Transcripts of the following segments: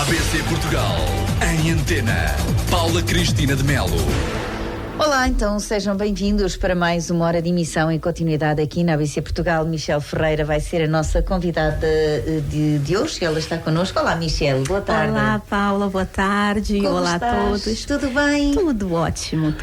ABC Portugal, em antena. Paula Cristina de Melo. Olá, então sejam bem-vindos para mais uma hora de emissão em continuidade aqui na ABC Portugal. Michelle Ferreira vai ser a nossa convidada de hoje. Ela está connosco. Olá, Michelle, boa tarde. Olá, Paula, boa tarde. Como olá estás? a todos. Tudo bem? Tudo ótimo.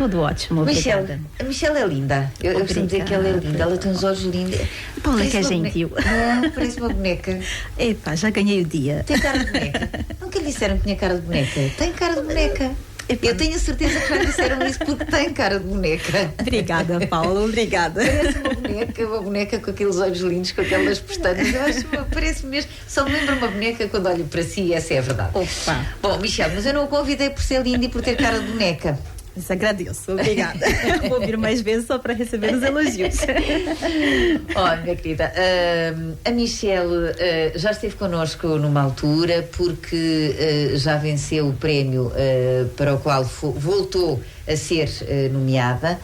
Michelle, Obrigada. a Michelle é linda. Eu costumo dizer que ela é linda. Ela tem uns olhos lindos. Paula Parece que é uma gentil. Não, parece uma boneca. Epá, já ganhei o dia. Tem cara de boneca. Nunca lhe disseram que tinha cara de boneca. Tem cara de boneca. Epá. Eu tenho a certeza que já disseram isso porque tem cara de boneca. Obrigada, Paula, obrigada. Parece uma boneca com aqueles olhos lindos, com aquelas pestanas. Eu acho, parece mesmo. Só me lembra uma boneca quando olho para si, e essa é a verdade. Opa. Bom, Michelle, mas eu não o convidei por ser linda e por ter cara de boneca. Mas agradeço, obrigada. Vou vir mais vezes só para receber os elogios. Olha, minha querida, a Michelle já esteve connosco numa altura porque já venceu o prémio para o qual voltou a ser nomeada.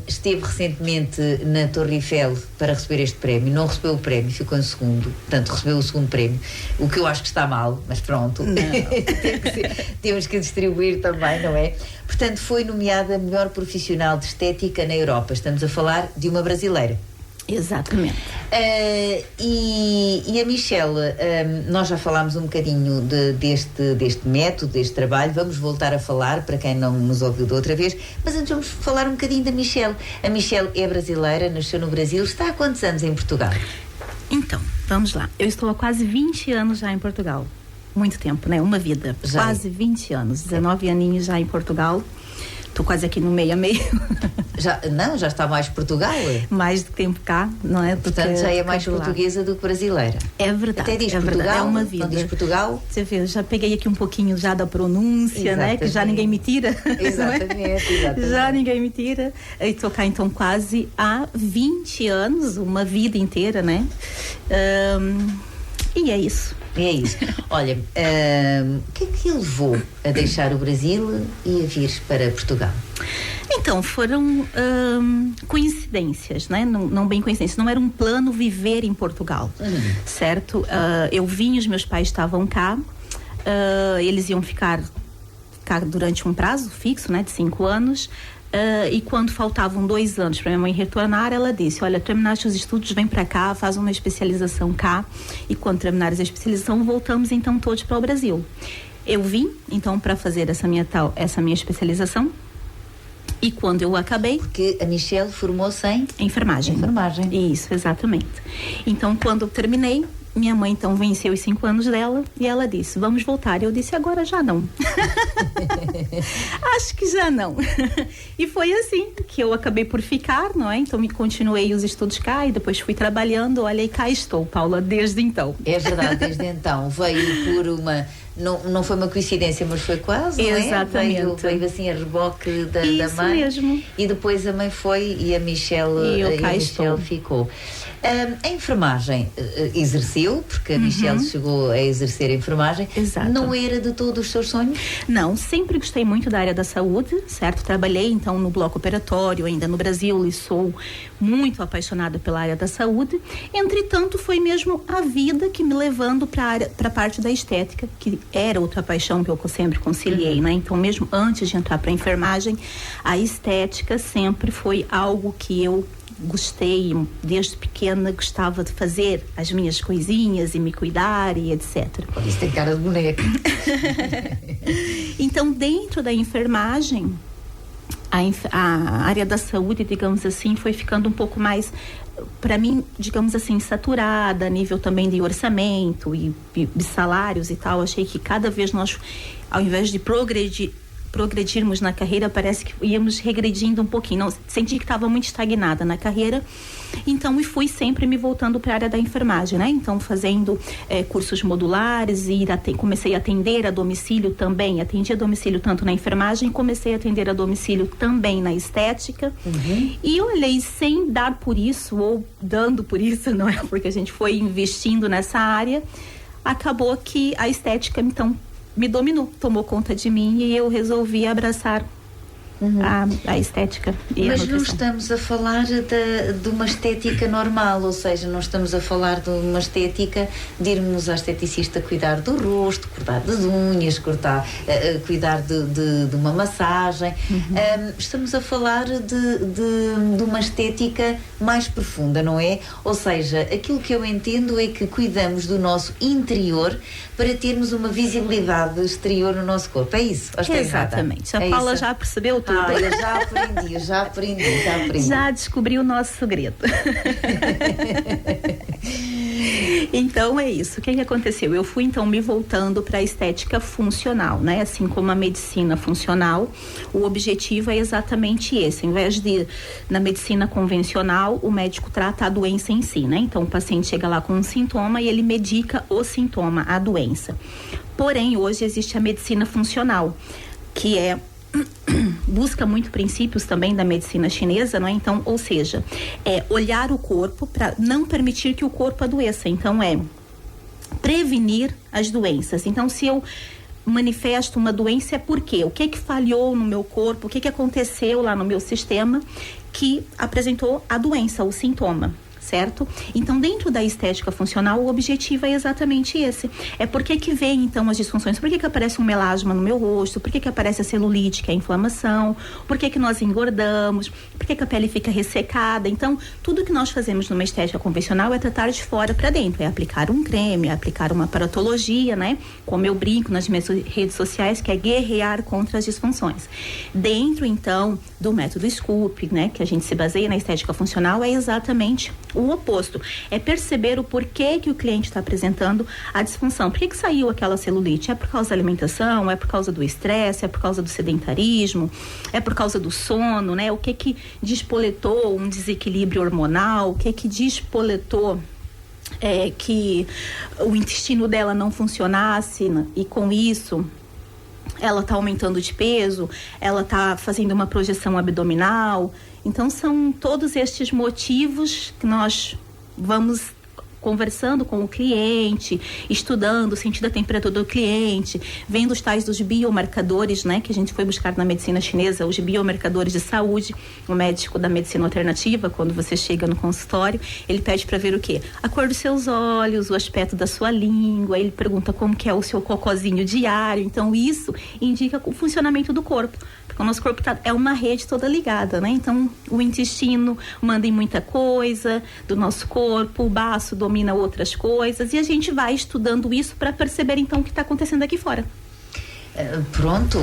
Esteve recentemente na Torre Eiffel para receber este prémio, não recebeu o prémio, ficou em segundo, portanto recebeu o segundo prémio, o que eu acho que está mal, mas pronto. Temos que distribuir também, não é? Portanto, foi nomeada melhor profissional de estética na Europa. Estamos a falar de uma brasileira. Exatamente. E a Michelle, nós já falámos um bocadinho deste método, deste trabalho. Vamos voltar a falar para quem não nos ouviu da outra vez, mas antes vamos falar um bocadinho da Michelle. A Michelle é brasileira, nasceu no Brasil. Está há quantos anos em Portugal? Então, vamos lá. Eu estou há quase 20 anos já em Portugal. Muito tempo, né? Uma vida. Já. Quase 20 anos. 19 aninhos já em Portugal. Estou quase aqui no meio a meio. Já está mais Portugal? Mais do tempo cá, não é? Portanto, já é mais portuguesa do que brasileira. É verdade. Até diz é Portugal, verdade, é uma vida. não diz Portugal. Você vê, eu já peguei aqui um pouquinho já da pronúncia, né? Que já ninguém me tira. Exatamente. Já ninguém me tira. E estou cá então quase há 20 anos, uma vida inteira, né? E é isso. É isso. Olha, o que é que o levou a deixar o Brasil e a vir para Portugal? Então, foram coincidências, né? Não bem coincidências. Não era um plano viver em Portugal, certo? Eu vim, os meus pais estavam cá. Eles iam ficar durante um prazo fixo, né? De 5 anos. E quando faltavam 2 anos para minha mãe retornar, ela disse: olha, terminaste os estudos, vem para cá, faz uma especialização cá, e quando terminares a especialização, voltamos então todos para o Brasil. Eu vim então para fazer essa minha especialização, e quando eu acabei... Porque a Michelle formou-se em enfermagem. Isso, exatamente. Então, quando eu terminei, minha mãe então venceu os 5 anos dela e ela disse: vamos voltar. Eu disse: agora já não. Acho que já não. E foi assim que eu acabei por ficar, não é? Então continuei os estudos cá e depois fui trabalhando. Olha, e cá estou, Paula, desde então. É verdade, desde então. Veio por uma... Não foi uma coincidência, mas foi quase, não é? Exatamente. Veio assim a reboque da Isso mãe. mesmo. E depois a mãe foi e a Michelle, ficou. A enfermagem exerceu, porque a Michelle chegou a exercer a enfermagem. Exato. Não era de todo os seus sonhos? Não, sempre gostei muito da área da saúde, certo? Trabalhei então no bloco operatório, ainda no Brasil, e sou muito apaixonada pela área da saúde. Entretanto, foi mesmo a vida que me levando para a parte da estética, que era outra paixão que eu sempre conciliei, né? Então, mesmo antes de entrar para a enfermagem, a estética sempre foi algo que eu gostei, desde pequena gostava de fazer as minhas coisinhas e me cuidar e etc. Isso tem cara de boneca. Então, dentro da enfermagem, a área da saúde, digamos assim, foi ficando um pouco mais, para mim, digamos assim, saturada, a nível também de orçamento e de salários e tal. Achei que cada vez nós, ao invés de progredirmos na carreira, parece que íamos regredindo um pouquinho. Não, senti que estava muito estagnada na carreira, então e fui sempre me voltando para a área da enfermagem, né? Então fazendo cursos modulares, comecei a atender a domicílio também, atendi a domicílio tanto na enfermagem, comecei a atender a domicílio também na estética, e olhei, sem dar por isso ou dando por isso, não é? Porque a gente foi investindo nessa área, acabou que a estética então me dominou, tomou conta de mim, e eu resolvi abraçar a estética e Mas a não nutrição. estamos a falar de uma estética normal, ou seja, não estamos a falar de uma estética de irmos à esteticista cuidar do rosto, cuidar das unhas, cuidar de uma massagem. Estamos a falar de uma estética mais profunda, não é? Ou seja, aquilo que eu entendo é que cuidamos do nosso interior para termos uma visibilidade exterior no nosso corpo. É isso? Ou estou errada? Exatamente. A É Paula isso? já percebeu tudo. Eu já aprendi. Já descobri o nosso segredo. Então é isso. O que aconteceu? Eu fui então me voltando para a estética funcional, né? Assim como a medicina funcional, o objetivo é exatamente esse. Em vez de, na medicina convencional, o médico trata a doença em si, né? Então o paciente chega lá com um sintoma e ele medica o sintoma, a doença. Porém, hoje existe a medicina funcional, que busca muito princípios também da medicina chinesa, não é? Então, ou seja, olhar o corpo para não permitir que o corpo adoeça. Então, prevenir as doenças. Então, se eu manifesto uma doença, é por quê? O que falhou no meu corpo? O que aconteceu lá no meu sistema que apresentou a doença, o sintoma? Certo? Então, dentro da estética funcional, o objetivo é exatamente esse. É por que vem, então, as disfunções? Por que aparece um melasma no meu rosto? Por que aparece a celulite, que é a inflamação? Por que nós engordamos? Por que a pele fica ressecada? Então, tudo que nós fazemos numa estética convencional é tratar de fora para dentro. É aplicar um creme, é aplicar uma aparatologia, né? Como eu brinco nas minhas redes sociais, que é guerrear contra as disfunções. Dentro, então, do método Scoop, né? Que a gente se baseia na estética funcional, é exatamente o oposto, é perceber o porquê que o cliente está apresentando a disfunção. Por que saiu aquela celulite? É por causa da alimentação? É por causa do estresse? É por causa do sedentarismo? É por causa do sono, né? O que despoletou um desequilíbrio hormonal? O que despoletou que o intestino dela não funcionasse, né? E com isso ela está aumentando de peso, ela está fazendo uma projeção abdominal. Então, são todos estes motivos que nós vamos conversando com o cliente, estudando, sentindo a temperatura do cliente, vendo os tais dos biomarcadores, né, que a gente foi buscar na medicina chinesa, os biomarcadores de saúde. O médico da medicina alternativa, quando você chega no consultório, ele pede para ver o quê? A cor dos seus olhos, o aspecto da sua língua, ele pergunta como que é o seu cocôzinho diário. Então, isso indica o funcionamento do corpo. Porque o nosso corpo é uma rede toda ligada, né? Então, o intestino manda em muita coisa do nosso corpo, o baço domina outras coisas, e a gente vai estudando isso para perceber, então, o que está acontecendo aqui fora. Pronto,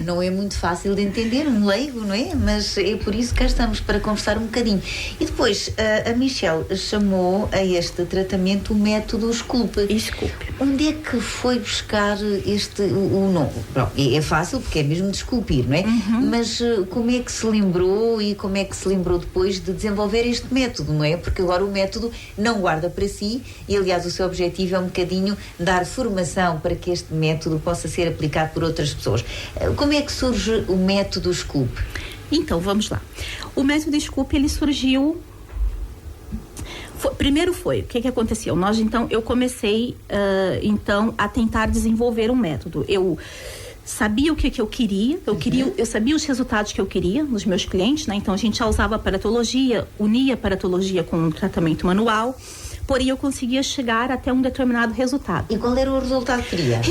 não é muito fácil de entender, um leigo, não é? Mas é por isso que cá estamos, para conversar um bocadinho. E depois, a Michelle chamou a este tratamento o método Scoop. Onde é que foi buscar o nome? Bom, é fácil, porque é mesmo de esculpir, não é? Mas como é que se lembrou e como é que se lembrou depois de desenvolver este método, não é? Porque agora o método não guarda para si e, aliás, o seu objetivo é um bocadinho dar formação para que este método possa ser aplicado por outras pessoas. Como é que surge o método Scoop? Então, vamos lá. O método Scoop, ele surgiu... Primeiro o que aconteceu? Eu comecei, então, a tentar desenvolver um método. Eu sabia o que eu queria, eu sabia os resultados que eu queria nos meus clientes, né? Então, a gente já usava aparatologia, unia aparatologia com um tratamento manual, porém eu conseguia chegar até um determinado resultado. E qual era o resultado que queria?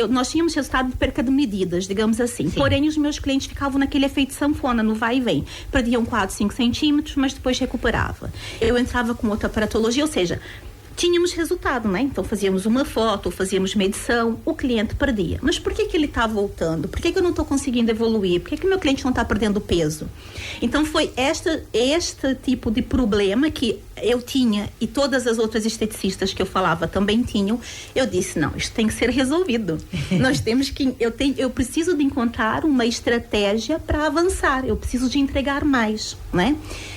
Nós tínhamos resultado de perca de medidas, digamos assim. Sim. Porém, os meus clientes ficavam naquele efeito sanfona, no vai e vem. Perdiam 4, 5 centímetros, mas depois recuperava. Eu entrava com outra aparatologia, ou seja, tínhamos resultado, né? Então fazíamos uma foto, fazíamos medição, o cliente perdia. Mas por que ele está voltando? Por que eu não estou conseguindo evoluir? Por que o meu cliente não está perdendo peso? Então foi este tipo de problema que eu tinha e todas as outras esteticistas que eu falava também tinham. Eu disse, não, isto tem que ser resolvido. Nós temos que... Eu preciso de encontrar uma estratégia para avançar. Eu preciso de entregar mais, né?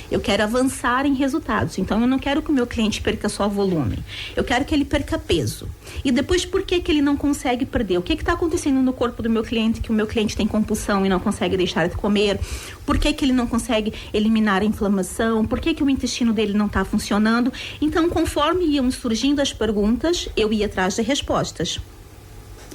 Eu quero avançar em resultados. Então, eu não quero que o meu cliente perca só volume. Eu quero que ele perca peso. E depois, por que ele não consegue perder? O que está acontecendo no corpo do meu cliente, que o meu cliente tem compulsão e não consegue deixar de comer? Por que ele não consegue eliminar a inflamação? Por que o intestino dele não está funcionando? Então, conforme iam surgindo as perguntas, eu ia atrás de respostas.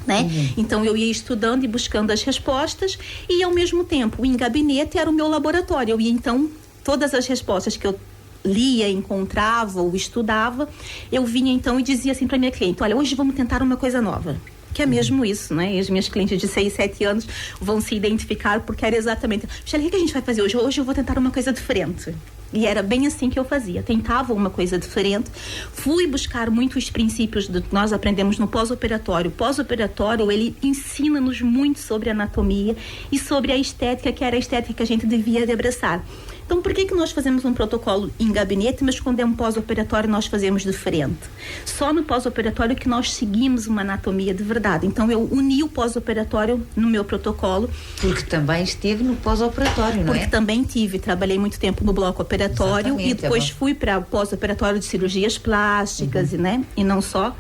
Né? Então eu ia estudando e buscando as respostas, e ao mesmo tempo em gabinete era o meu laboratório. Eu ia então, todas as respostas que eu lia, encontrava ou estudava, eu vinha então e dizia assim para minha cliente: olha, hoje vamos tentar uma coisa nova. Que é mesmo isso, né? E as minhas clientes de 6, 7 anos vão se identificar, porque era exatamente: Michele, o que a gente vai fazer hoje? Hoje eu vou tentar uma coisa diferente. E era bem assim que eu fazia, tentava uma coisa diferente, fui buscar muitos princípios que nós aprendemos no pós-operatório. O pós-operatório, ele ensina-nos muito sobre anatomia e sobre a estética, que era a estética que a gente devia abraçar. Então, por que nós fazemos um protocolo em gabinete, mas quando é um pós-operatório nós fazemos diferente? Só no pós-operatório que nós seguimos uma anatomia de verdade. Então, eu uni o pós-operatório no meu protocolo. Porque também esteve no pós-operatório, não é? Porque também trabalhei muito tempo no bloco operatório. Exatamente, e depois fui para o pós-operatório de cirurgias plásticas, né? E não só.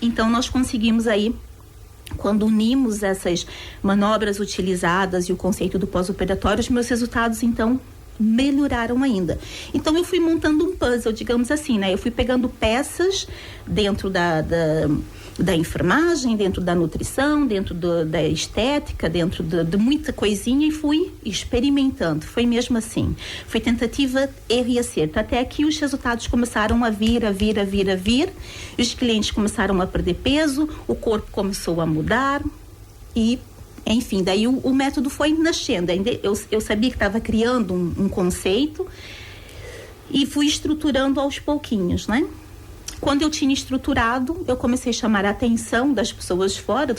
Então, nós conseguimos aí, quando unimos essas manobras utilizadas e o conceito do pós-operatório, os meus resultados, então, melhoraram ainda. Então, eu fui montando um puzzle, digamos assim, né? Eu fui pegando peças dentro da enfermagem, dentro da nutrição, dentro da estética, dentro de muita coisinha, e fui experimentando. Foi mesmo assim. Foi tentativa, erro e acerto. Até que os resultados começaram a vir. Os clientes começaram a perder peso, o corpo começou a mudar e, enfim, daí o método foi nascendo. Eu sabia que estava criando um conceito e fui estruturando aos pouquinhos, né? Quando eu tinha estruturado, eu comecei a chamar a atenção das pessoas fora,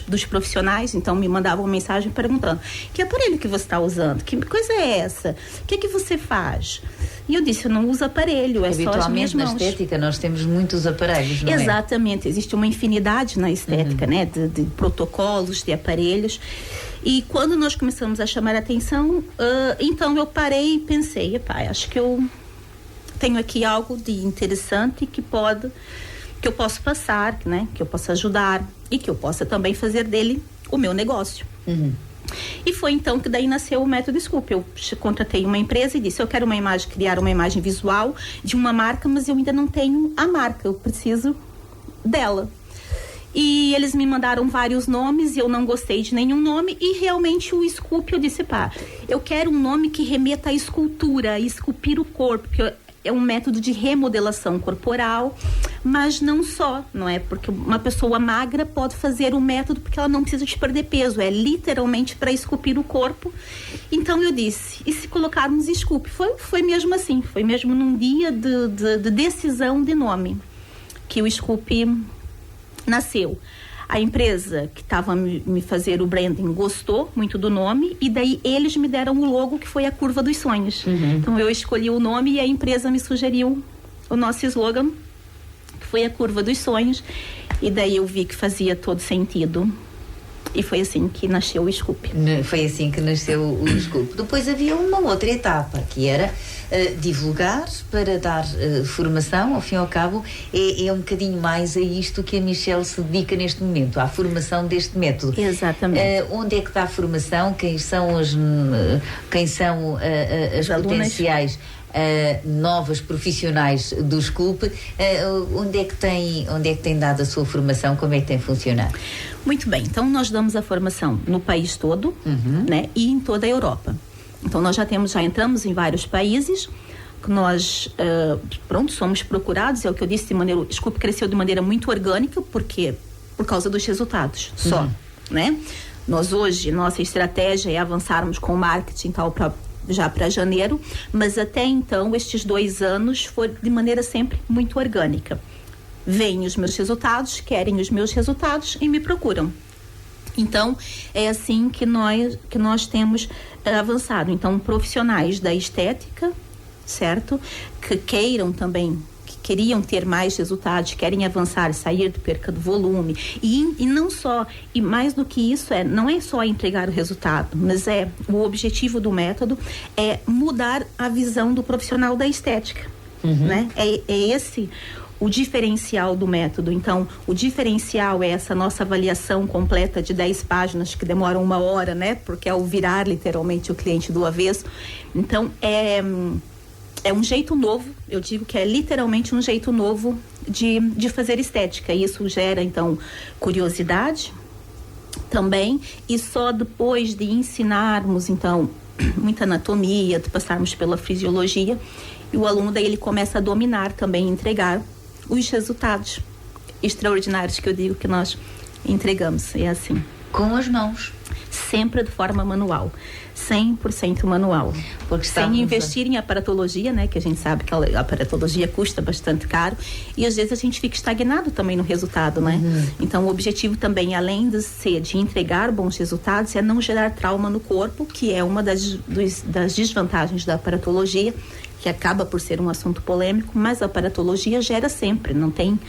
dos profissionais. Então me mandavam uma mensagem perguntando: que aparelho que você está usando? Que coisa é essa? O que é que você faz? E eu disse: eu não uso aparelho, é só as minhas mãos. Na estética nós temos muitos aparelhos, não é? Exatamente, existe uma infinidade na estética, né? De protocolos, de aparelhos. E quando nós começamos a chamar a atenção, então eu parei e pensei: epá, acho que eu tenho aqui algo de interessante que eu posso passar, né? Que eu possa ajudar e que eu possa também fazer dele o meu negócio. E foi então que daí nasceu o método Scoop. Eu contratei uma empresa e disse: eu quero criar uma imagem visual de uma marca, mas eu ainda não tenho a marca, eu preciso dela. E eles me mandaram vários nomes e eu não gostei de nenhum nome, e realmente o Scoop, eu disse: pá, eu quero um nome que remeta à escultura, a esculpir o corpo, porque é um método de remodelação corporal, mas não só, não é? Porque uma pessoa magra pode fazer o método porque ela não precisa de perder peso, é literalmente para esculpir o corpo. Então eu disse: e se colocarmos Scoop? Foi mesmo assim, foi mesmo num dia de decisão de nome que o Scoop nasceu. A empresa que estava me fazer o branding gostou muito do nome, e daí eles me deram o logo, que foi a Curva dos Sonhos. Então eu escolhi o nome e a empresa me sugeriu o nosso slogan, que foi a Curva dos Sonhos, e daí eu vi que fazia todo sentido. E foi assim que nasceu o Scoop. Foi assim que nasceu o Scoop. Depois havia uma outra etapa, que era divulgar, para dar formação. Ao fim e ao cabo, é um bocadinho mais a isto que a Michele se dedica neste momento, à formação deste método. Exatamente. Onde é que está a formação? Quem são as potenciais novas profissionais do Scoop? Onde é que tem dado a sua formação? Como é que tem funcionado? Muito bem, então nós damos a formação no país todo, né, e em toda a Europa. Então nós já entramos em vários países, que nós somos procurados. É o que eu disse, o Scoop cresceu de maneira muito orgânica, por causa dos resultados só, né? Nós hoje, nossa estratégia é avançarmos com o marketing já para janeiro, mas até então, estes 2 anos foi de maneira sempre muito orgânica. Vêm os meus resultados, querem os meus resultados e me procuram. Então, é assim que nós temos avançado. Então, profissionais da estética, certo? Que queiram também, que queriam ter mais resultados, querem avançar, sair de perca do volume. E não só, e mais do que isso, não é só entregar o resultado, mas o objetivo do método é mudar a visão do profissional da estética, né? É esse o diferencial do método. Então, o diferencial é essa nossa avaliação completa de 10 páginas, que demora 1 hora, né? Porque é o virar literalmente o cliente do avesso. Então, é um jeito novo, eu digo que é literalmente um jeito novo de fazer estética. Isso gera, então, curiosidade também, e só depois de ensinarmos, então, muita anatomia, de passarmos pela fisiologia, e o aluno daí ele começa a dominar também, entregar os resultados extraordinários que eu digo que nós entregamos. É assim. Com as mãos. Sempre de forma manual. 100% manual. Porque sem investir em aparatologia, né? Que a gente sabe que a aparatologia custa bastante caro, e às vezes a gente fica estagnado também no resultado, né? Então o objetivo também, além de ser de entregar bons resultados, é não gerar trauma no corpo, que é uma das desvantagens da aparatologia, que acaba por ser um assunto polêmico, mas a aparatologia gera sempre, não tem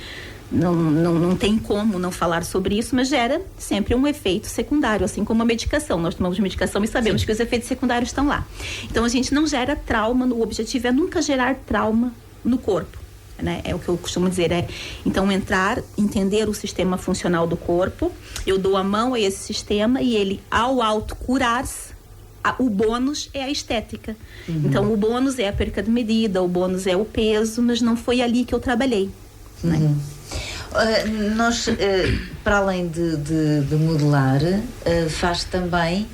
como não falar sobre isso, mas gera sempre um efeito secundário, assim como a medicação. Nós tomamos medicação e sabemos que os efeitos secundários estão lá. Então a gente não gera trauma, o objetivo é nunca gerar trauma no corpo, né? É o que eu costumo dizer, então entender o sistema funcional do corpo, eu dou a mão a esse sistema e ele, ao autocurar-se, o bônus é a estética. Então o bônus é a perca de medida, o bônus é o peso, mas não foi ali que eu trabalhei, né? Nós, para além de modelar, faz também,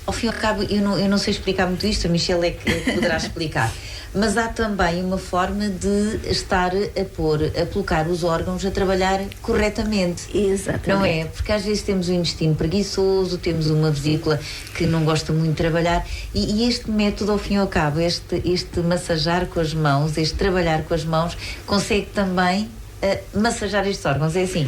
ao fim e ao cabo, eu não sei explicar muito isto, a Michelle é que poderá explicar, mas há também uma forma de estar a colocar os órgãos a trabalhar corretamente. Exatamente. Não é? Porque às vezes temos um intestino preguiçoso, temos uma vesícula que não gosta muito de trabalhar, e este método, ao fim e ao cabo, este massajar com as mãos, este trabalhar com as mãos, consegue também massajar estes órgãos, é assim?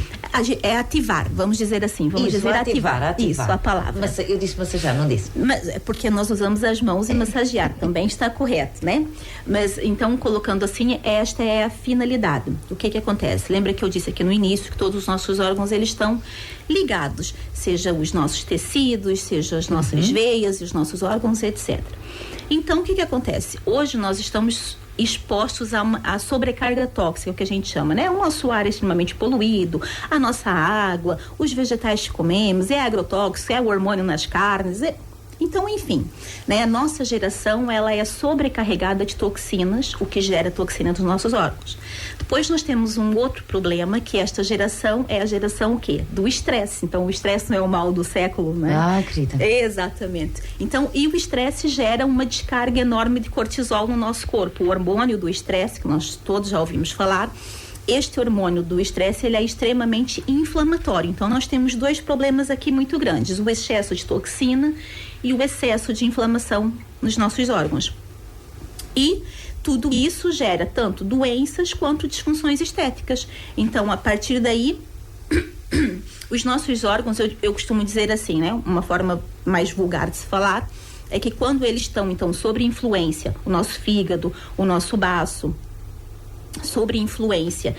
É ativar, vamos dizer assim. Vamos dizer ativar. Isso, a palavra. Eu disse massajar, não disse? Mas é porque nós usamos as mãos e massagear, também está correto, né? Mas, então, colocando assim, esta é a finalidade. O que acontece? Lembra que eu disse aqui no início que todos os nossos órgãos, eles estão ligados, seja os nossos tecidos, seja as nossas veias, os nossos órgãos, etc. Então, o que acontece? Hoje nós estamos expostos a sobrecarga tóxica, o que a gente chama, né? O nosso ar é extremamente poluído, a nossa água, os vegetais que comemos, é agrotóxico, é o hormônio nas carnes, Então, enfim, né? A nossa geração, ela é sobrecarregada de toxinas, o que gera toxina dos nossos órgãos. Depois nós temos um outro problema, que esta geração é a geração o quê? Do estresse. Então, o estresse não é o mal do século, né? Ah, querida. Exatamente. Então, e o estresse gera uma descarga enorme de cortisol no nosso corpo. O hormônio do estresse, que nós todos já ouvimos falar, este hormônio do estresse, ele é extremamente inflamatório. Então, nós temos dois problemas aqui muito grandes: o excesso de toxina e o excesso de inflamação nos nossos órgãos. E tudo isso gera tanto doenças quanto disfunções estéticas. Então, a partir daí, os nossos órgãos, eu costumo dizer assim, né? Uma forma mais vulgar de se falar, é que quando eles estão, então, sob influência, o nosso fígado, o nosso baço, sobre influência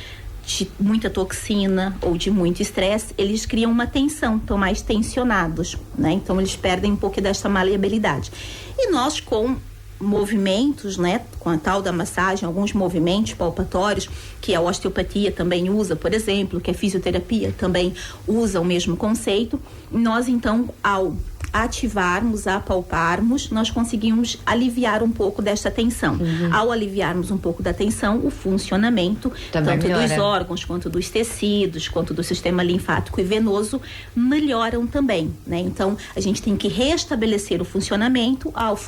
de muita toxina ou de muito estresse, eles criam uma tensão, estão mais tensionados, né? Então eles perdem um pouco dessa maleabilidade. E nós, com movimentos, né, com a tal da massagem, alguns movimentos palpatórios, que a osteopatia também usa, por exemplo, que a fisioterapia também usa o mesmo conceito, nós então, ao ativarmos, apalparmos, nós conseguimos aliviar um pouco desta tensão. Ao aliviarmos um pouco da tensão, o funcionamento, também tanto melhora. dos órgãos, quanto dos tecidos, quanto do sistema linfático e venoso, melhoram também, né? Então, a gente tem que restabelecer o funcionamento. Ao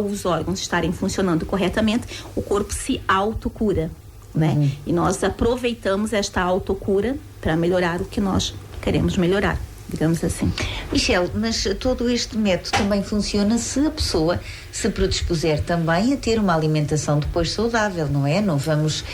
os órgãos estarem funcionando corretamente, o corpo se autocura, né? E nós aproveitamos esta autocura para melhorar o que nós queremos melhorar, digamos assim. Michelle, mas todo este método também funciona se a pessoa se predispuser também a ter uma alimentação depois saudável, não é? Não vamos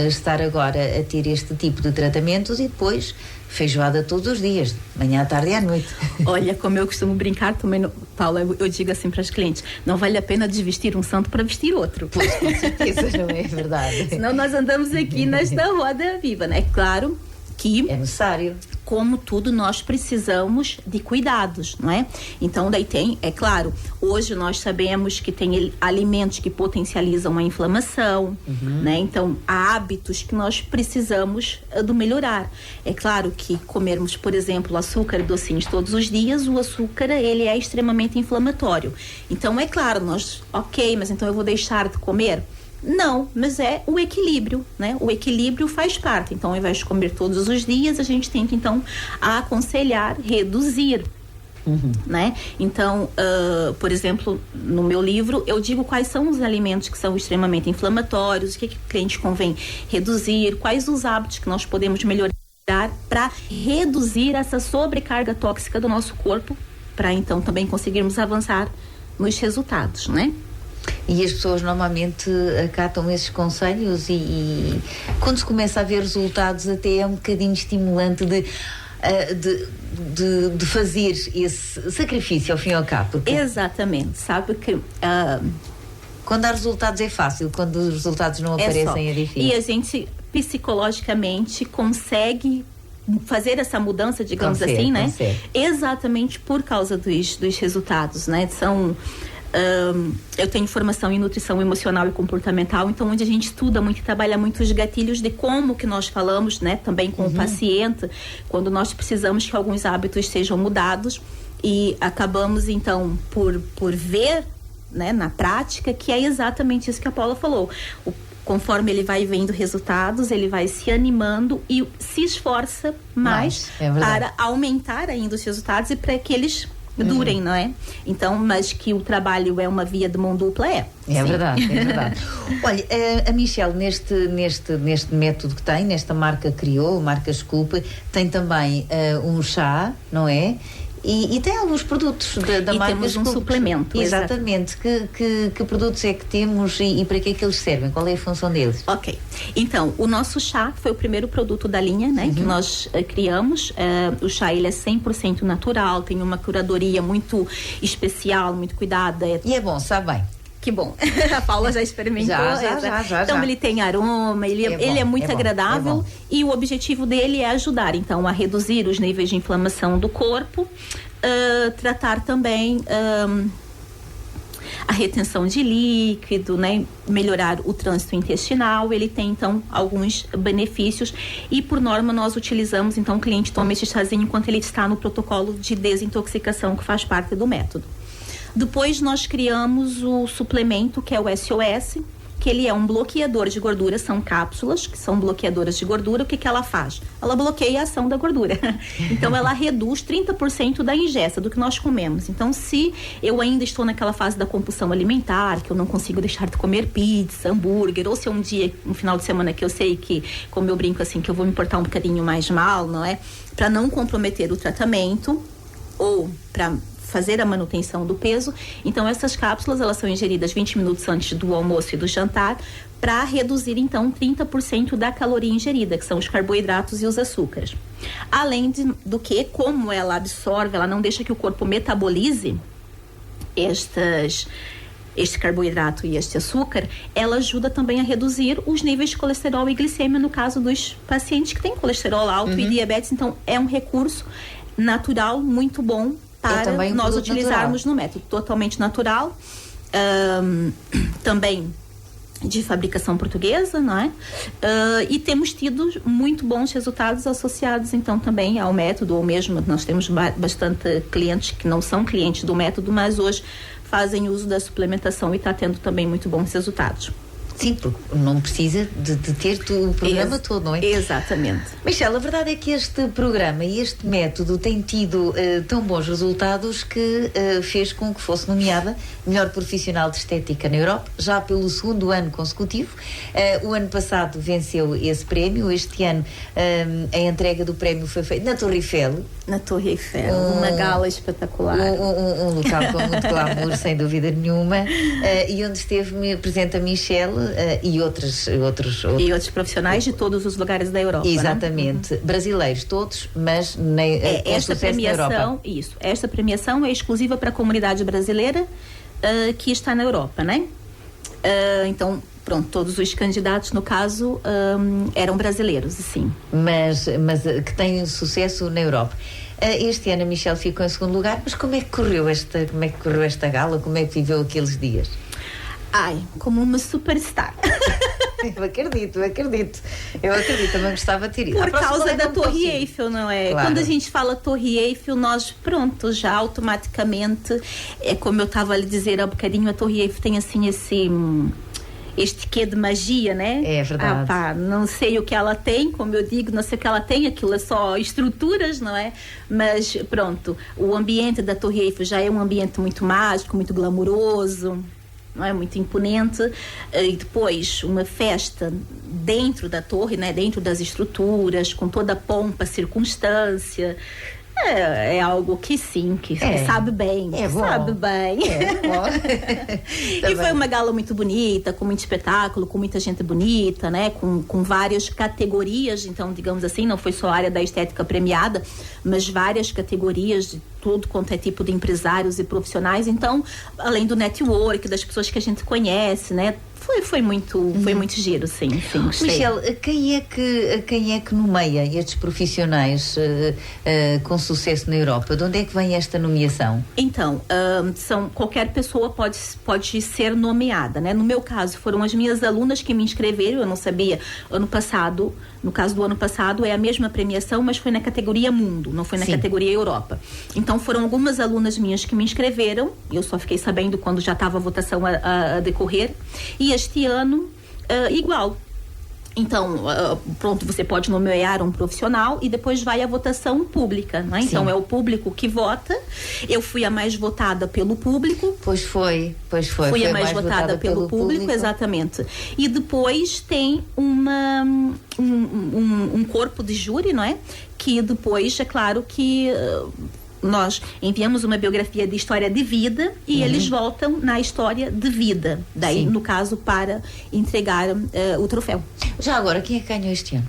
estar agora a ter este tipo de tratamentos e depois feijoada todos os dias, de manhã, à tarde e à noite. Olha, como eu costumo brincar também, Paula, eu digo assim para as clientes, não vale a pena desvestir um santo para vestir outro. Pois, com certeza, não é verdade? Senão nós andamos aqui nesta roda viva, né? É claro que é necessário. como tudo, nós precisamos de cuidados, não é? Então, daí tem, é claro, hoje nós sabemos que tem alimentos que potencializam a inflamação, né? Então, há hábitos que nós precisamos de melhorar. É claro que comermos, por exemplo, açúcar e docinhos todos os dias, o açúcar, ele é extremamente inflamatório. Então, é claro, mas então eu vou deixar de comer? Não, mas é o equilíbrio, né? O equilíbrio faz parte. Então, ao invés de comer todos os dias, a gente tem que, então, aconselhar, reduzir, né? Então, por exemplo, no meu livro, eu digo quais são os alimentos que são extremamente inflamatórios, o que o cliente convém reduzir, quais os hábitos que nós podemos melhorar para reduzir essa sobrecarga tóxica do nosso corpo, para, então, também conseguirmos avançar nos resultados, né? E as pessoas normalmente acatam esses conselhos e quando se começa a ver resultados até é um bocadinho estimulante de fazer esse sacrifício ao fim e ao cabo. Porque exatamente, sabe que quando há resultados é fácil, quando os resultados não aparecem é difícil. E a gente psicologicamente consegue fazer essa mudança, digamos assim, né? Exatamente por causa dos resultados, né? Eu tenho formação em nutrição emocional e comportamental, então onde a gente estuda muito e trabalha muito os gatilhos de como que nós falamos, né, também com o paciente, quando nós precisamos que alguns hábitos sejam mudados, e acabamos então por ver, né, na prática, que é exatamente isso que a Paula falou. Conforme ele vai vendo resultados, ele vai se animando e se esforça mais para aumentar ainda os resultados e para que eles durem, não é? Então, mas que o trabalho é uma via de mão dupla, é verdade. Olha, a Michelle neste método que tem, nesta marca criou, marca Scoop, tem também um chá, não é? E tem alguns produtos da marca temos um suplemento. Exatamente. Que produtos é que temos e para que é que eles servem? Qual é a função deles? Ok. Então, o nosso chá foi o primeiro produto da linha, né? Que nós criamos. O chá, ele é 100% natural, tem uma curadoria muito especial, muito cuidada. E é bom, sabe bem. Que bom. A Paula já experimentou. Já. Então, ele tem aroma, ele é muito agradável. E o objetivo dele é ajudar, então, a reduzir os níveis de inflamação do corpo, tratar também a retenção de líquido, né? Melhorar o trânsito intestinal. Ele tem, então, alguns benefícios. E, por norma, nós utilizamos, então, o cliente toma esse chazinho enquanto ele está no protocolo de desintoxicação que faz parte do método. Depois nós criamos o suplemento, que é o SOS, que ele é um bloqueador de gordura, são cápsulas que são bloqueadoras de gordura. O que ela faz? Ela bloqueia a ação da gordura. Então ela reduz 30% da ingesta do que nós comemos. Então, se eu ainda estou naquela fase da compulsão alimentar, que eu não consigo deixar de comer pizza, hambúrguer, ou se é um dia, um final de semana que eu sei que, como eu brinco assim, que eu vou me portar um bocadinho mais mal, não é? Para não comprometer o tratamento ou para fazer a manutenção do peso. Então, essas cápsulas, elas são ingeridas 20 minutos antes do almoço e do jantar, para reduzir, então, 30% da caloria ingerida, que são os carboidratos e os açúcares. Além do que, como ela absorve, ela não deixa que o corpo metabolize este carboidrato e este açúcar, ela ajuda também a reduzir os níveis de colesterol e glicemia, no caso dos pacientes que têm colesterol alto e diabetes. Então, é um recurso natural muito bom para nós utilizarmos no método totalmente natural, também de fabricação portuguesa, não é? E temos tido muito bons resultados associados, então, também ao método, ou mesmo nós temos bastante clientes que não são clientes do método, mas hoje fazem uso da suplementação e está tendo também muito bons resultados. Sim, porque não precisa de ter o programa todo, não é? Exatamente. Michelle, a verdade é que este programa e este método tem tido tão bons resultados que fez com que fosse nomeada melhor profissional de estética na Europa, já pelo 2º ano consecutivo. O ano passado venceu esse prémio, este ano a entrega do prémio foi feita na Torre Eiffel. Na Torre Eiffel, uma gala espetacular. Um local com muito glamour, sem dúvida nenhuma, e onde esteve presente a Michelle e outros profissionais de todos os lugares da Europa. Exatamente, né? Brasileiros todos, mas esta premiação, na Europa. Isso, esta premiação é exclusiva para a comunidade brasileira que está na Europa, né? Então, pronto, todos os candidatos, no caso, eram brasileiros, sim. Mas que têm sucesso na Europa. Este ano a Michelle ficou em segundo lugar, mas como é que correu esta gala? Como é que viveu aqueles dias? Ai, como uma superstar. Eu acredito. Também gostava de ter ido. Por causa da Torre Eiffel, não é? Claro. Quando a gente fala Torre Eiffel, nós, pronto, já automaticamente, como eu estava a lhe dizer há um bocadinho, a Torre Eiffel tem assim este quê de magia, né? É verdade. Não sei o que ela tem, como eu digo, não sei o que ela tem, aquilo é só estruturas, não é? Mas pronto, o ambiente da Torre Eiffel já é um ambiente muito mágico, muito glamouroso, não é? Muito imponente. E depois uma festa dentro da torre, né? Dentro das estruturas, com toda a pompa, circunstância. É algo que sim, que sabe bem. Sabe bem. E foi uma gala muito bonita, com muito espetáculo, com muita gente bonita, né? Com várias categorias, então, digamos assim, não foi só a área da estética premiada, mas várias categorias de tudo quanto é tipo de empresários e profissionais. Então, além do network, das pessoas que a gente conhece, né? Foi muito giro, sim, gostei. Michelle, quem é que nomeia estes profissionais com sucesso na Europa? De onde é que vem esta nomeação? Então, qualquer pessoa pode ser nomeada, né? No meu caso, foram as minhas alunas que me inscreveram, eu não sabia. No caso do ano passado, é a mesma premiação, mas foi na categoria Mundo, não foi na categoria Europa. Então, foram algumas alunas minhas que me inscreveram, eu só fiquei sabendo quando já estava a votação a decorrer, e este ano, igual. Então, pronto, você pode nomear um profissional e depois vai a votação pública, né? Então, é o público que vota. Eu fui a mais votada pelo público. Pois foi. Fui a mais votada pelo público, exatamente. E depois tem um corpo de júri, não é? Que depois, é claro que nós enviamos uma biografia de história de vida e eles voltam na história de vida. Daí, no caso, para entregar o troféu. Já agora, quem é que ganhou este ano?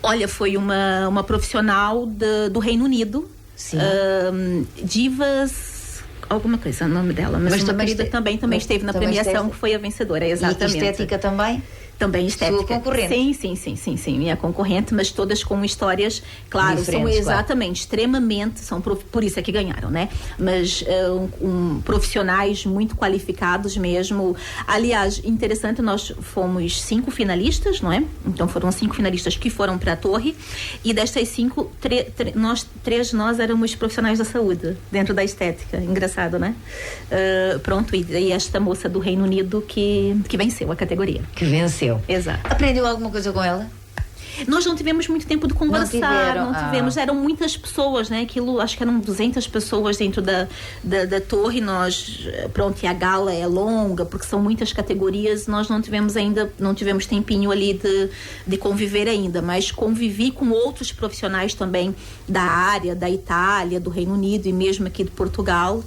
Olha, foi uma profissional do Reino Unido. Divas... alguma coisa, o nome dela. Mas uma querida também esteve na premiação, que foi a vencedora, exatamente. E estética também? Também estética. Sua concorrente? Sim, minha concorrente, mas todas com histórias, claro, diferentes, são exatamente, extremamente, por isso é que ganharam, né? Mas profissionais muito qualificados mesmo. Aliás, interessante, nós fomos 5 finalistas, não é? Então foram 5 finalistas que foram para a torre, e destas 5, três nós éramos profissionais da saúde, dentro da estética. Engraçado, né? Pronto, e esta moça do Reino Unido que venceu a categoria. Que venceu. Exato. Aprendeu alguma coisa com ela? Nós não tivemos muito tempo de conversar, não tivemos, eram muitas pessoas, né? Aquilo, acho que eram 200 pessoas dentro da torre. Nós, pronto, e a gala é longa, porque são muitas categorias, nós não tivemos tempinho ali de conviver ainda, mas convivi com outros profissionais também da área, da Itália, do Reino Unido e mesmo aqui de Portugal,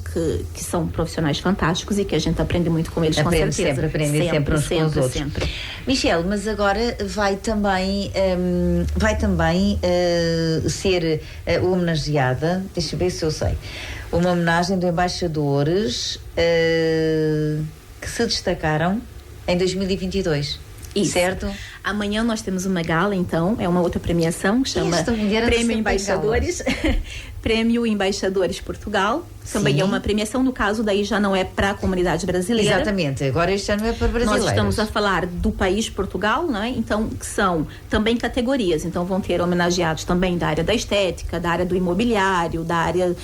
que são profissionais fantásticos e que a gente aprende muito com eles, com certeza. Aprende sempre uns com os outros. Sempre. Michelle, mas agora vai também ser homenageada, deixa eu ver se eu sei, uma homenagem de embaixadores que se destacaram em 2022. Isso. Certo? Amanhã nós temos uma gala, então, é uma outra premiação que chama Prêmio Embaixadores. Prêmio Embaixadores Portugal. Também é uma premiação, no caso, daí já não é para a comunidade brasileira. Exatamente, agora este ano é para brasileiros. Nós estamos a falar do país Portugal, não é? Então, que são também categorias. Então, vão ter homenageados também da área da estética, da área do imobiliário, da área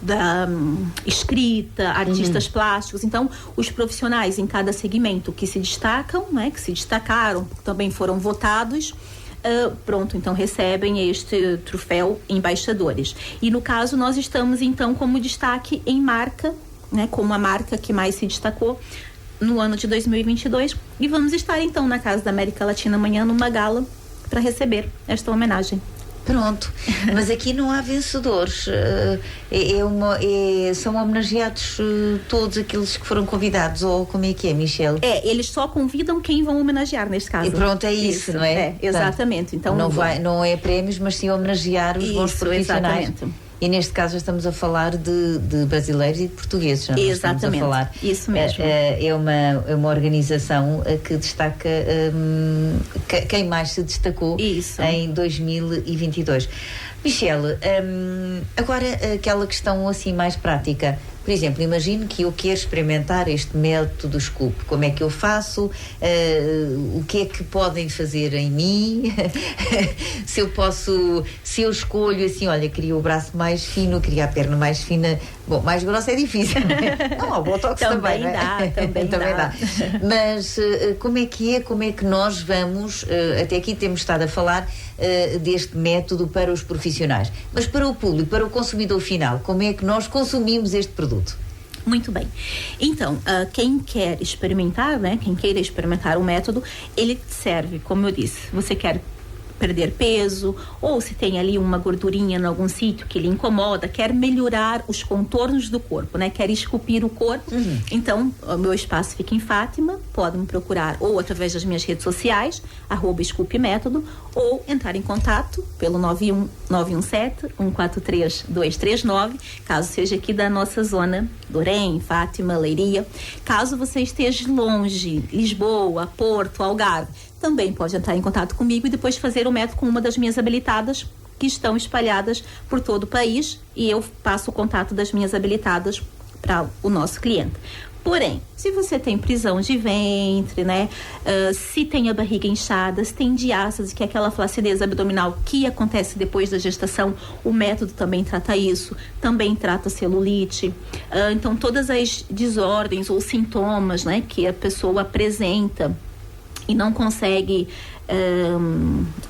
da escrita, artistas plásticos. Então, os profissionais em cada segmento que se destacam, né? Que se destacaram, também foram votados. Pronto, então recebem este troféu embaixadores. E no caso nós estamos então como destaque em marca, né, como a marca que mais se destacou no ano de 2022, e vamos estar então na Casa da América Latina amanhã numa gala para receber esta homenagem. Pronto, mas aqui não há vencedores, são homenageados todos aqueles que foram convidados, ou como é que é, Michelle? Eles só convidam quem vão homenagear neste caso. E pronto, é isso, não é? Exatamente. Então, não é prémios, mas sim homenagear os bons profissionais. Exatamente. E neste caso já estamos a falar de brasileiros e de portugueses, já não estamos a falar. Isso mesmo. É uma organização que destaca quem mais se destacou em 2022. Michele, agora aquela questão assim mais prática. Por exemplo, imagino que eu quero experimentar este método Scoop. Como é que eu faço? O que é que podem fazer em mim? Se eu escolho assim, olha, queria o braço mais fino, queria a perna mais fina. Bom, mais grossa é difícil, não é? Não, o Botox também não é? Também dá. Mas como é que nós vamos, até aqui temos estado a falar deste método para os profissionais, mas para o público, para o consumidor final, como é que nós consumimos este produto? Muito bem. Então, quem quer experimentar, né? Quem queira experimentar o método, ele serve, como eu disse, você quer perder peso, ou se tem ali uma gordurinha em algum sítio que lhe incomoda, quer melhorar os contornos do corpo, né? Quer esculpir o corpo. Então, o meu espaço fica em Fátima, pode me procurar ou através das minhas redes sociais, @esculpemétodo, ou entrar em contato pelo 917-143-239, caso seja aqui da nossa zona, Dorém, Fátima, Leiria. Caso você esteja longe, Lisboa, Porto, Algarve, também pode entrar em contato comigo e depois fazer o método com uma das minhas habilitadas que estão espalhadas por todo o país, e eu passo o contato das minhas habilitadas para o nosso cliente. Porém, se você tem prisão de ventre, né? Se tem a barriga inchada, se tem diástase, que é aquela flacidez abdominal que acontece depois da gestação, o método também trata isso, também trata celulite. Então, todas as desordens ou sintomas, né, que a pessoa apresenta e não consegue,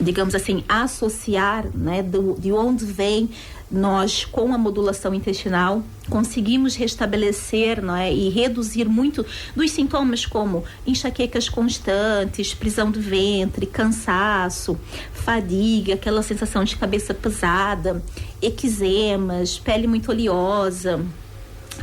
digamos assim, associar, né, de onde vem, nós, com a modulação intestinal, conseguimos restabelecer, não é, e reduzir muito dos sintomas como enxaquecas constantes, prisão do ventre, cansaço, fadiga, aquela sensação de cabeça pesada, eczemas, pele muito oleosa.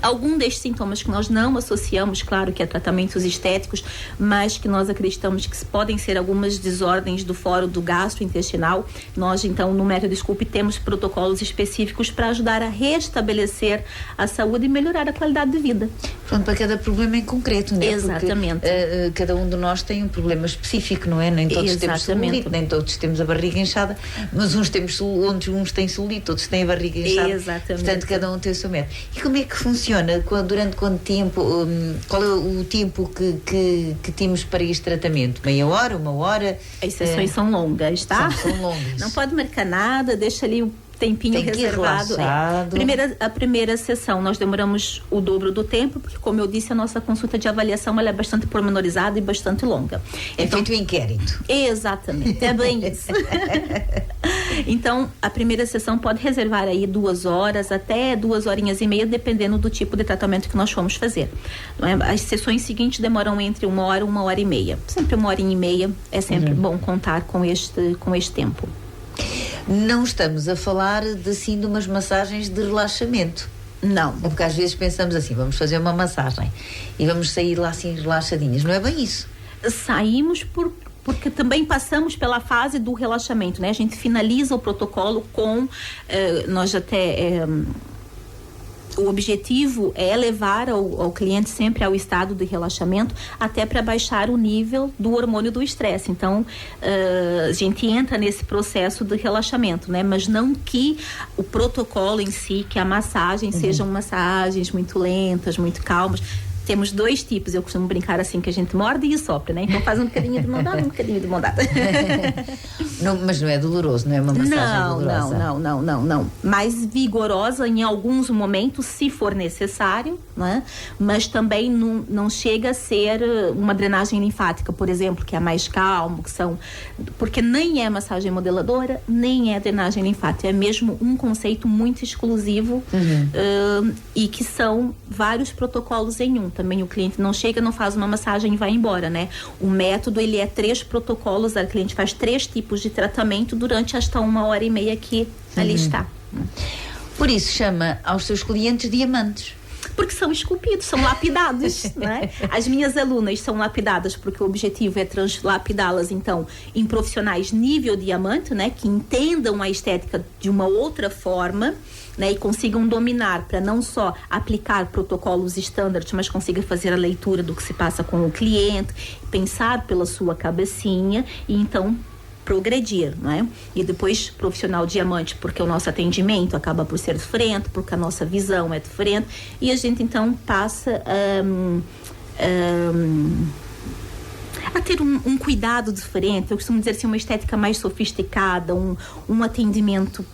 Algum destes sintomas que nós não associamos, claro que a tratamentos estéticos, mas que nós acreditamos que podem ser algumas desordens do foro do gastrointestinal, nós então no método Scoop temos protocolos específicos para ajudar a restabelecer a saúde e melhorar a qualidade de vida. Pronto, para cada problema em concreto, né? Exatamente. Porque, cada um de nós tem um problema específico, não é? Nem todos temos celulite, nem todos temos a barriga inchada, mas uns têm celulite, outros têm a barriga inchada. Exatamente. Portanto, cada um tem o seu método. E como é que funciona? Durante quanto tempo? Qual é o tempo que temos para este tratamento? Meia hora, uma hora? As sessões são longas, tá? São longas. Não pode marcar nada, deixa ali o tempinho reservado. A primeira sessão nós demoramos o dobro do tempo, porque, como eu disse, a nossa consulta de avaliação ela é bastante pormenorizada e bastante longa. É feito um inquérito. Exatamente, é bem isso. Então, a primeira sessão pode reservar aí 2 horas até 2 horinhas e meia, dependendo do tipo de tratamento que nós formos fazer. As sessões seguintes demoram entre 1 hora e 1 hora e meia. Sempre 1 horinha e meia é sempre bom contar com este tempo. Não estamos a falar de umas massagens de relaxamento. Não. Porque às vezes pensamos assim, vamos fazer uma massagem e vamos sair lá assim relaxadinhas. Não é bem isso? Saímos porque também passamos pela fase do relaxamento, né? A gente finaliza o protocolo com, nós até... o objetivo é levar ao cliente sempre ao estado de relaxamento, até para baixar o nível do hormônio do estresse. Então, a gente entra nesse processo de relaxamento, né? Mas não que o protocolo em si, que a massagem sejam massagens muito lentas, muito calmas. Temos 2 tipos, eu costumo brincar assim, que a gente morde e sopra, né? Então faz um bocadinho de mão dada, um bocadinho de mão dada. Não, mas não é doloroso, não é uma massagem dolorosa? Não. Mais vigorosa em alguns momentos, se for necessário, né? Mas também não chega a ser uma drenagem linfática, por exemplo, que é mais calmo, porque nem é massagem modeladora, nem é drenagem linfática, é mesmo um conceito muito exclusivo, e que são vários protocolos em um. Também o cliente não chega, não faz uma massagem e vai embora, né? O método, ele é 3 protocolos, o cliente faz 3 tipos de tratamento durante esta 1 hora e meia que ali está. Por isso chama aos seus clientes diamantes. Porque são esculpidos, são lapidados, né? As minhas alunas são lapidadas porque o objetivo é lapidá-las, então, em profissionais nível diamante, né? Que entendam a estética de uma outra forma, né? E consigam dominar para não só aplicar protocolos estándares, mas consiga fazer a leitura do que se passa com o cliente, pensar pela sua cabecinha e então progredir, né? E depois profissional diamante, porque o nosso atendimento acaba por ser diferente, porque a nossa visão é diferente e a gente então passa a ter um cuidado diferente. Eu costumo dizer assim, uma estética mais sofisticada, um atendimento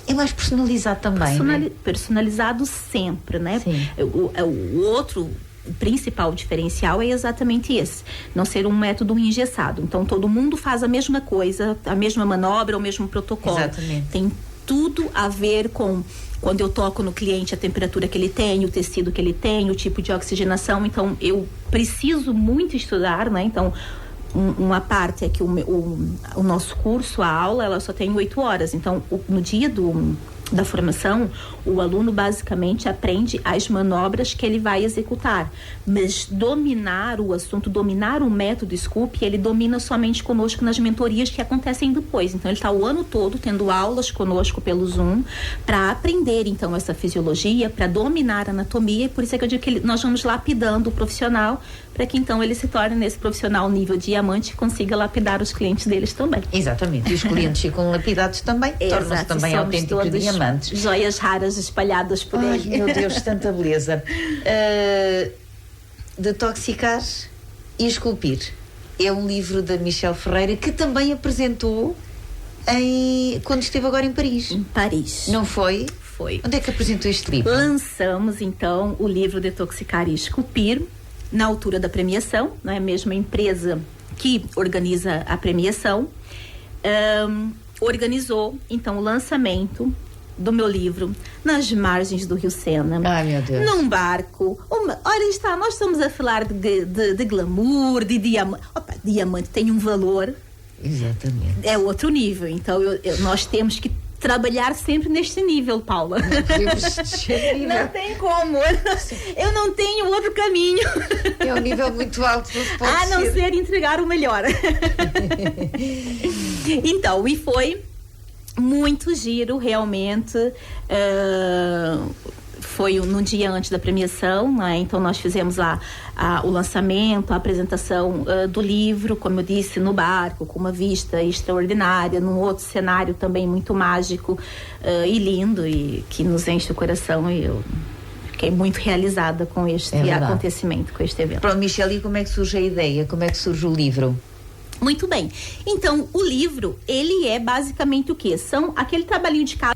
é mais personalizado também, né? Personalizado sempre, né? Sim. O outro principal diferencial é exatamente esse, não ser um método engessado. Então todo mundo faz a mesma coisa, a mesma manobra, o mesmo protocolo. Exatamente. Tem tudo a ver com quando eu toco no cliente, a temperatura que ele tem, o tecido que ele tem, o tipo de oxigenação. Então eu preciso muito estudar, né? Então uma parte é que o nosso curso, a aula, ela só tem 8 horas. Então no dia da formação, o aluno basicamente aprende as manobras que ele vai executar, mas dominar o assunto, dominar o método Sculpt, ele domina somente conosco nas mentorias que acontecem depois. Então ele está o ano todo tendo aulas conosco pelo Zoom para aprender então essa fisiologia, para dominar a anatomia, e por isso é que eu digo que nós vamos lapidando o profissional para que então ele se torne nesse profissional nível diamante e consiga lapidar os clientes deles também. Exatamente, e os clientes ficam lapidados também, tornam-se também autênticos diamantes. Joias raras espalhadas por aí. Ai, meu Deus, tanta beleza. Detoxicar e Esculpir é um livro da Michelle Ferreira que também apresentou quando esteve agora em Paris. Em Paris. Não foi? Foi. Onde é que apresentou este livro? Lançamos então o livro Detoxicar e Esculpir na altura da premiação, não é a mesma empresa que organiza a premiação, organizou então o lançamento do meu livro nas margens do Rio Sena. Ai, meu Deus. Num barco. Olha, nós estamos a falar de glamour, de diamante. Opa, diamante tem um valor. Exatamente. É outro nível. Então nós temos que trabalhar sempre neste nível, Paula. Não tem como. Eu não tenho outro caminho. É um nível muito alto. A não ser entregar o melhor. Então, e foi muito giro, realmente. Foi no dia antes da premiação, né? Então nós fizemos lá o lançamento, a apresentação do livro, como eu disse, no barco, com uma vista extraordinária, num outro cenário também muito mágico e lindo, e que nos enche o coração, e eu fiquei muito realizada com este acontecimento, com este evento. Pronto, Michelle, e como é que surge a ideia? Como é que surge o livro? Muito bem. Então, o livro, ele é basicamente o quê? São aquele trabalhinho de casa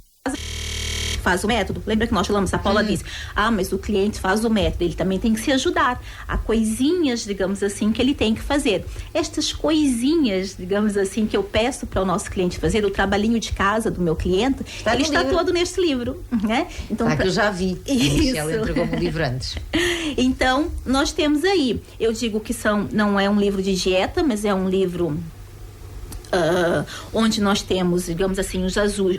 faz o método. Lembra que nós falamos? A Paula disse, mas o cliente faz o método, ele também tem que se ajudar. Há coisinhas, digamos assim, que ele tem que fazer. Estas coisinhas, digamos assim, que eu peço para o nosso cliente fazer, o trabalhinho de casa do meu cliente, ele está todo neste livro, né? Então, que eu já vi. A Michelle entregou-me o livro antes. Então, nós temos aí, eu digo que não é um livro de dieta, mas é um livro onde nós temos, digamos assim,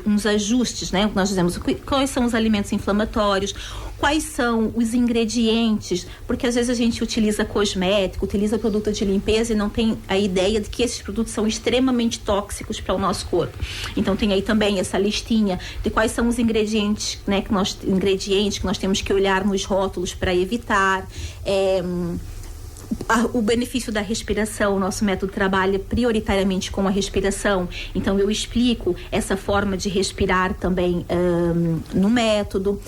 uns ajustes, né? Nós dizemos quais são os alimentos inflamatórios, quais são os ingredientes, porque às vezes a gente utiliza cosmético, utiliza produto de limpeza e não tem a ideia de que esses produtos são extremamente tóxicos para o nosso corpo. Então tem aí também essa listinha de quais são os ingredientes, né, que nós temos que olhar nos rótulos para evitar. O benefício da respiração, o nosso método trabalha prioritariamente com a respiração, então eu explico essa forma de respirar também no método.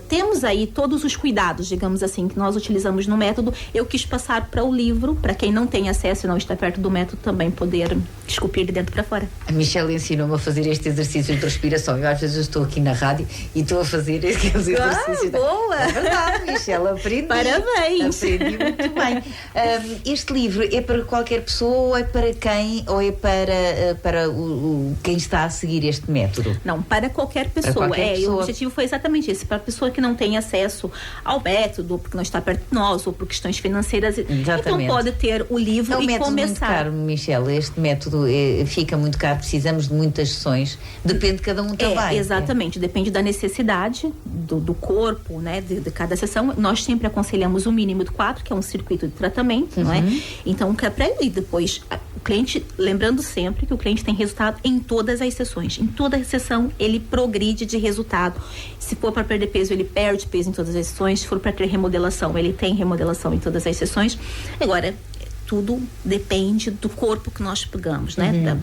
Temos aí todos os cuidados, digamos assim, que nós utilizamos no método. Eu quis passar para o livro, para quem não tem acesso e não está perto do método, também poder esculpir de dentro para fora. A Michelle ensinou-me a fazer este exercício de respiração. Eu às vezes estou aqui na rádio e estou a fazer aqueles exercícios. Boa! É verdade, Michelle, aprendi. Parabéns! Aprendi muito bem. Este livro é para qualquer pessoa ou é para quem? Ou é para quem está a seguir este método? Não, para qualquer pessoa. Qualquer pessoa. O objetivo foi exatamente esse, para a pessoa que não tem acesso ao método, porque não está perto de nós, ou por questões financeiras. Exatamente. Então pode ter o livro É um e método começar. muito caro, Michel. Este método fica muito caro, precisamos de muitas sessões. Depende de cada um também. Exatamente, depende da necessidade do corpo, né, de cada sessão. Nós sempre aconselhamos o mínimo de 4, que é um circuito de tratamento, não é? Então, que é para e depois o cliente, lembrando sempre que o cliente tem resultado em todas as sessões. Em toda a sessão, ele progride de resultado. Se for para perder peso, ele perde peso em todas as sessões. Se for para ter remodelação, ele tem remodelação em todas as sessões. Agora, tudo depende do corpo que nós pegamos, né?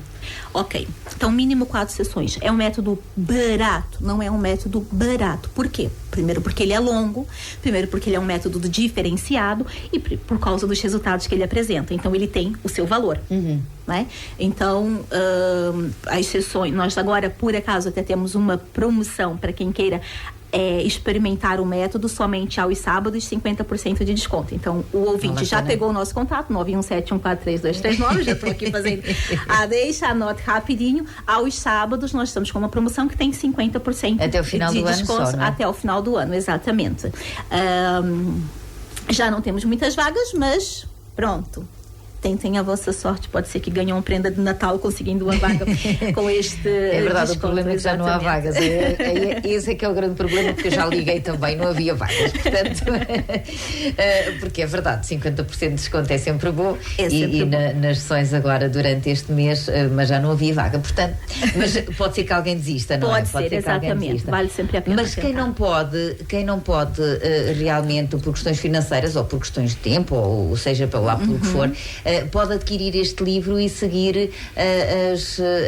Ok, então mínimo 4 sessões. É um método barato? Não é um método barato. Por quê? Primeiro porque ele é longo, primeiro porque ele é um método diferenciado e por causa dos resultados que ele apresenta. Então ele tem o seu valor, né? Então as sessões, nós agora por acaso até temos uma promoção para quem queira experimentar o método somente aos sábados, 50% de desconto. Então, o ouvinte já pegou o nosso contato, 917-143-239, já estou aqui fazendo anote rapidinho. Aos sábados, nós estamos com uma promoção que tem 50% até o final de do desconto. Ano só, não é? Até o final do ano, exatamente. Já não temos muitas vagas, mas pronto. Tentem a vossa sorte, pode ser que ganhem uma prenda de Natal conseguindo uma vaga com este É verdade, desconto, o problema é que já não há vagas. Esse é que é o grande problema, porque eu já liguei também, não havia vagas. Portanto, porque é verdade, 50% de desconto é sempre bom. E nas sessões agora, durante este mês, mas já não havia vaga. Portanto, mas pode ser que alguém desista, não pode é? Pode ser, exatamente. Vale sempre a pena. Mas quem não pode realmente, por questões financeiras ou por questões de tempo, ou seja, para lá pelo que for, pode adquirir este livro e seguir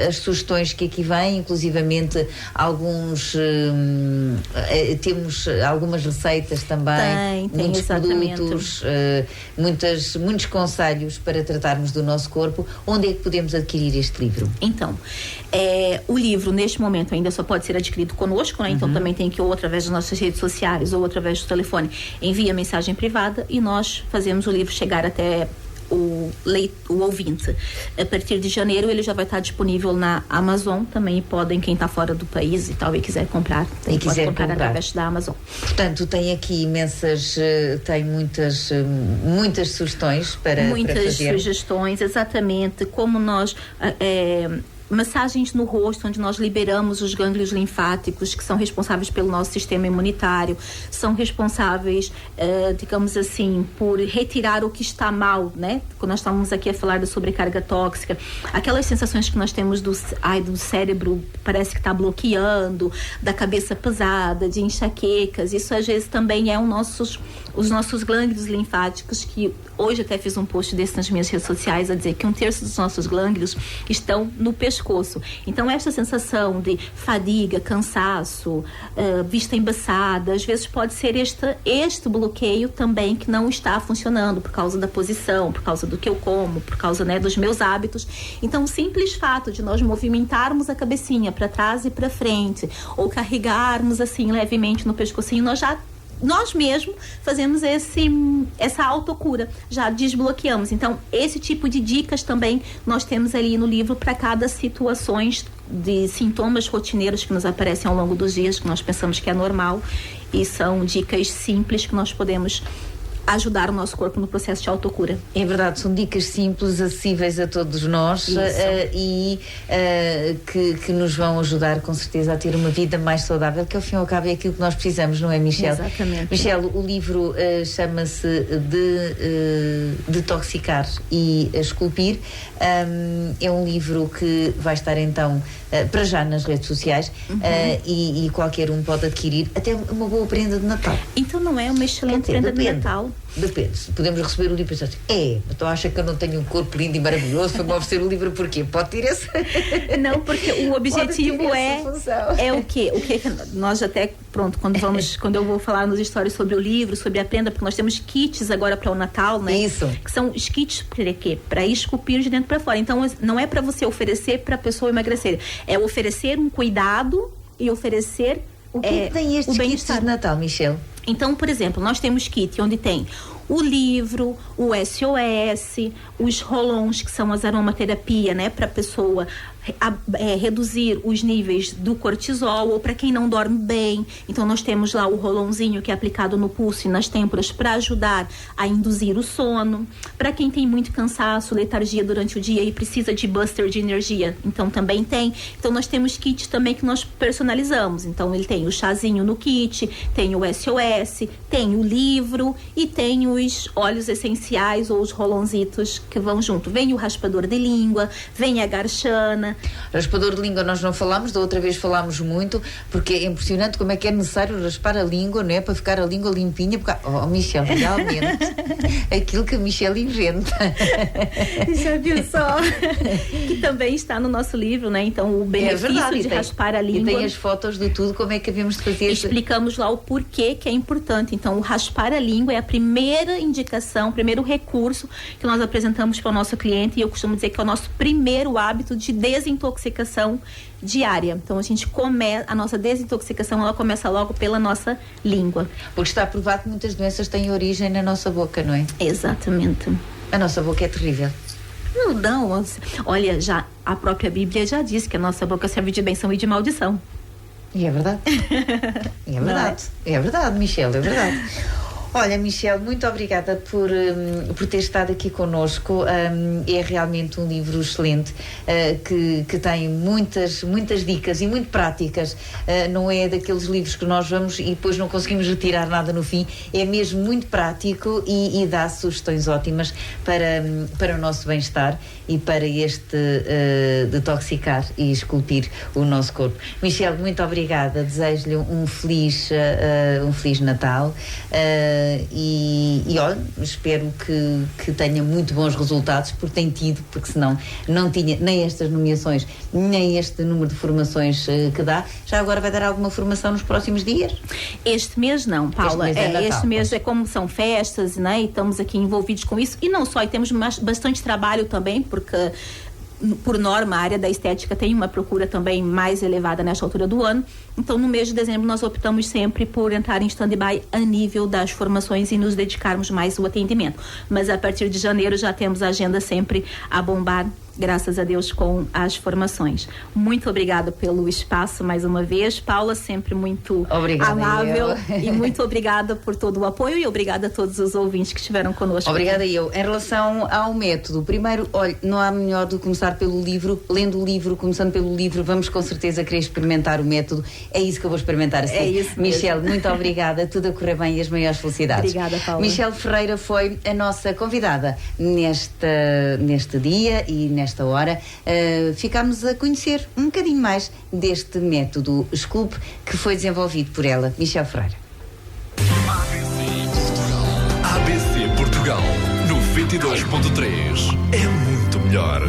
as sugestões que aqui vêm, inclusivamente temos algumas receitas também, muitos produtos, muitos conselhos para tratarmos do nosso corpo. Onde é que podemos adquirir este livro? Então, o livro neste momento ainda só pode ser adquirido conosco, né? Então também tem que ou através das nossas redes sociais ou através do telefone envia mensagem privada e nós fazemos o livro chegar até o ouvinte. A partir de janeiro ele já vai estar disponível na Amazon também. Podem, quem está fora do país e tal e quiser comprar, pode comprar através da Amazon. Portanto, tem aqui imensas, tem muitas sugestões para fazer. Muitas sugestões, exatamente, como nós massagens no rosto, onde nós liberamos os gânglios linfáticos que são responsáveis pelo nosso sistema imunitário, são responsáveis, digamos assim, por retirar o que está mal, né? Quando nós estamos aqui a falar da sobrecarga tóxica, aquelas sensações que nós temos do cérebro parece que está bloqueando, da cabeça pesada, de enxaquecas, isso às vezes também é os nossos gânglios linfáticos, que hoje até fiz um post desse nas minhas redes sociais a dizer que 1/3 dos nossos gânglios estão no pescoço. Então esta sensação de fadiga, cansaço, vista embaçada, às vezes pode ser este bloqueio também que não está funcionando por causa da posição, por causa do que eu como, por causa, né, dos meus hábitos. Então o simples fato de nós movimentarmos a cabecinha para trás e para frente, ou carregarmos assim levemente no pescocinho, nós mesmos fazemos essa autocura, já desbloqueamos. Então, esse tipo de dicas também nós temos ali no livro para cada situações de sintomas rotineiros que nos aparecem ao longo dos dias, que nós pensamos que é normal, e são dicas simples que nós podemos ajudar o nosso corpo no processo de autocura. É verdade, são dicas simples, acessíveis a todos nós e que nos vão ajudar com certeza a ter uma vida mais saudável, que ao fim e ao cabo é aquilo que nós precisamos, não é, Michel? Exatamente. Michel, o livro chama-se Detoxicar e Esculpir. É um livro que vai estar então para já nas redes sociais e qualquer um pode adquirir, até uma boa prenda de Natal. Então não é uma excelente prenda de Natal? Depende. Podemos receber o livro e pensar assim, então acha que eu não tenho um corpo lindo e maravilhoso, foi-me oferecer o livro porquê? Pode ter esse... Não, porque o objetivo é o quê? O que nós até, pronto, quando eu vou falar nos stories sobre o livro, sobre a prenda, porque nós temos kits agora para o Natal, né? Isso. Que são os kits para quê? Para esculpir de dentro para fora. Então não é para você oferecer para a pessoa emagrecer, é oferecer um cuidado e oferecer o que tem estes kits de Natal, Michel? Então, por exemplo, nós temos kit onde tem o livro, o SOS, os rolons, que são as aromaterapia, né, para a pessoa reduzir os níveis do cortisol, ou para quem não dorme bem. Então nós temos lá o rolonzinho que é aplicado no pulso e nas têmporas para ajudar a induzir o sono. Para quem tem muito cansaço, letargia durante o dia e precisa de buster de energia, então também tem. Então nós temos kits também que nós personalizamos. Então ele tem o chazinho no kit, tem o SOS, tem o livro e tem os óleos essenciais ou os rolonzitos que vão junto. Vem o raspador de língua, vem a garchana. Raspador de língua nós não falámos, da outra vez falámos muito, porque é impressionante como é que é necessário raspar a língua, não é? Para ficar a língua limpinha, porque, Michel, realmente, aquilo que a Michel inventa. Já viu só? Que também está no nosso livro, né? Então, o benefício de raspar a língua. E tem as fotos de tudo, como é que havemos de fazer. Explicamos lá o porquê que é importante. Então, o raspar a língua é a primeira indicação, o primeiro recurso que nós apresentamos para o nosso cliente, e eu costumo dizer que é o nosso primeiro hábito de desintoxicação diária. Então a nossa desintoxicação, ela começa logo pela nossa língua. Porque está provado que muitas doenças têm origem na nossa boca, não é? Exatamente. A nossa boca é terrível. Não, olha, já a própria Bíblia já diz que a nossa boca serve de bênção e de maldição. E é verdade. É verdade. É verdade, Michel, é verdade. Olha, Michel, muito obrigada por ter estado aqui connosco. É realmente um livro excelente, que tem muitas dicas e muito práticas. Não é daqueles livros que nós vamos e depois não conseguimos retirar nada no fim. É mesmo muito prático e dá sugestões ótimas para o nosso bem-estar e para este detoxicar e esculpir o nosso corpo. Michel, muito obrigada. Desejo-lhe um feliz Natal. E olha, espero que tenha muito bons resultados, porque tem tido, porque senão não tinha nem estas nomeações, nem este número de formações que dá. Já agora vai dar alguma formação nos próximos dias? Este mês não, Paula. Este mês é como são festas, né? E estamos aqui envolvidos com isso. E não só, e temos bastante trabalho também, porque por norma, a área da estética tem uma procura também mais elevada nesta altura do ano. Então, no mês de dezembro, nós optamos sempre por entrar em stand-by a nível das formações e nos dedicarmos mais ao atendimento. Mas a partir de janeiro já temos a agenda sempre a bombar, graças a Deus, com as formações. Muito obrigada pelo espaço mais uma vez. Paula, sempre muito amável. E muito obrigada por todo o apoio e obrigada a todos os ouvintes que estiveram connosco. Obrigada eu. Em relação ao método, primeiro, olha, não há melhor do que começar pelo livro. Lendo o livro, começando pelo livro, vamos com certeza querer experimentar o método. É isso que eu vou experimentar assim. É isso mesmo. Michel, muito obrigada. Tudo a correr bem e as maiores felicidades. Obrigada, Paula. Michel Ferreira foi a nossa convidada neste dia e nesta hora. Ficámos a conhecer um bocadinho mais deste método Sculpt que foi desenvolvido por ela, Michel Ferreira. ABC Portugal 92.3 é muito melhor.